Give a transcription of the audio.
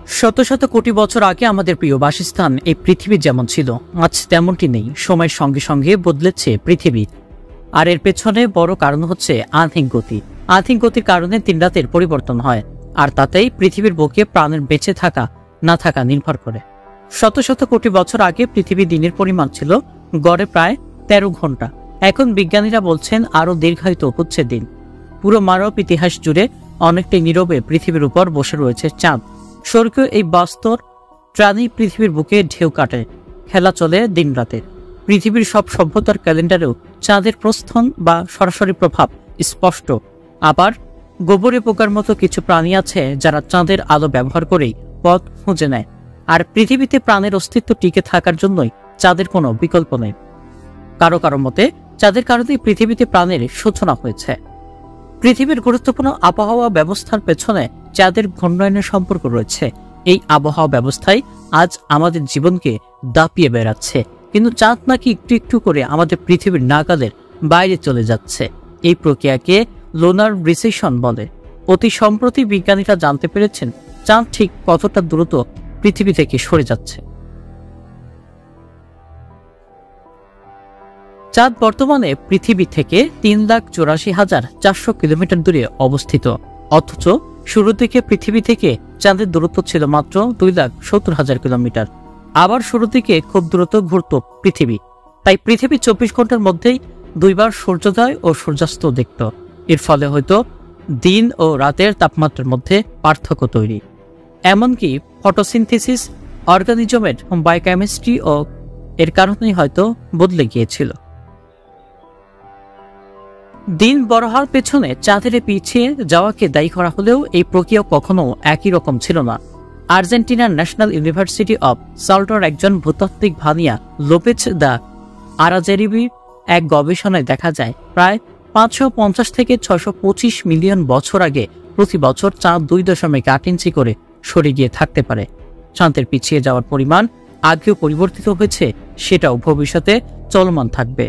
শত শত কোটি বছর আগে আমাদের প্রিয় বাসস্থান এই পৃথিবী যেমন ছিল আজ তেমনটি নেই। সময়ের সঙ্গে সঙ্গে বদলেছে পৃথিবী, আর এর পেছনে বড় কারণ হচ্ছে আধিক গতি। আধিক গতির কারণে দিন রাতের পরিবর্তন হয়, আর তাতেই পৃথিবীর বুকে প্রাণের বেঁচে থাকা না থাকা নির্ভর করে। শত শত কোটি বছর আগে পৃথিবীর দিনের পরিমাণ ছিল গড়ে প্রায় 13 ঘন্টা। এখন বিজ্ঞানীরা বলছেন আরো দীর্ঘায়িত হচ্ছে দিন। পুরো মানব ইতিহাস জুড়ে অনেকটাই নীরবে পৃথিবীর উপর বসে রয়েছে চাঁদ। স্বর্গীয় এই বাস্তর প্রাণী পৃথিবীর বুকে ঢেউ কাটে, খেলা চলে দিন রাতে। পৃথিবীর সব সভ্যতার ক্যালেন্ডারেও চাঁদের প্রস্থান বা সরাসরি প্রভাব স্পষ্ট। আবার গোবরে পোকার মতো কিছু প্রাণী আছে যারা চাঁদের আলো ব্যবহার করেই পথ খুঁজে নেয়। আর পৃথিবীতে প্রাণের অস্তিত্ব টিকে থাকার জন্যই চাঁদের কোনো বিকল্প নেই। কারো কারো মতে চাঁদের কারণেই পৃথিবীতে প্রাণের সূচনা হয়েছে। পৃথিবীর গুরুত্বপূর্ণ আবহাওয়া ব্যবস্থার পেছনে চাঁদের ঘূর্ণায়নের সম্পর্ক রয়েছে। এই আবহাওয়া ব্যবস্থাই আজ আমাদের জীবনকে দাপিয়ে বেড়াচ্ছে, কিন্তু চাঁদ নাকি একটু একটু করে আমাদের পৃথিবীর নাগালের বাইরে চলে যাচ্ছে। এই প্রক্রিয়াকে লোনার রিসেশন বলে। অতি সম্প্রতি বিজ্ঞানীরা জানতে পেরেছেন চাঁদ ঠিক কতটা দ্রুত পৃথিবী থেকে সরে যাচ্ছে। চাঁদ বর্তমানে পৃথিবী থেকে 3,84,400 কিলোমিটার দূরে অবস্থিত, অথচ শুরুর দিকে পৃথিবী থেকে চাঁদের দূরত্ব ছিল মাত্র 2,70,000 কিলোমিটার। আবার শুরুর দিকে খুব দ্রুত ঘুরত পৃথিবী, তাই পৃথিবী 24 ঘন্টার মধ্যেই দুইবার সূর্যোদয় ও সূর্যাস্ত দেখত। এর ফলে হয়তো দিন ও রাতের তাপমাত্রার মধ্যে পার্থক্য তৈরি। এমনকি ফটোসিনথেসিস, অর্গানিজমের বায়োকেমিস্ট্রি ও এর কারণেই হয়তো বদলে গিয়েছিল। দিন বড় হওয়ার পেছনে চাঁদের পিছিয়ে যাওয়াকে দায়ী করা হলেও এই প্রক্রিয়া কখনো একই রকম ছিল না। আর্জেন্টিনার ন্যাশনাল ইউনিভার্সিটি অব সাল্টোর একজন ভূতাত্ত্বিক ভানিয়া লোপেজ দা আরাজেরিবি এক গবেষণায় দেখা যায় প্রায় 550 থেকে 625 মিলিয়ন বছর আগে প্রতি বছর চাঁদ 2.8 ইঞ্চি করে সরে গিয়ে থাকতে পারে। চাঁদের পিছিয়ে যাওয়ার পরিমাণ আগেও পরিবর্তিত হয়েছে, সেটাও ভবিষ্যতে চলমান থাকবে।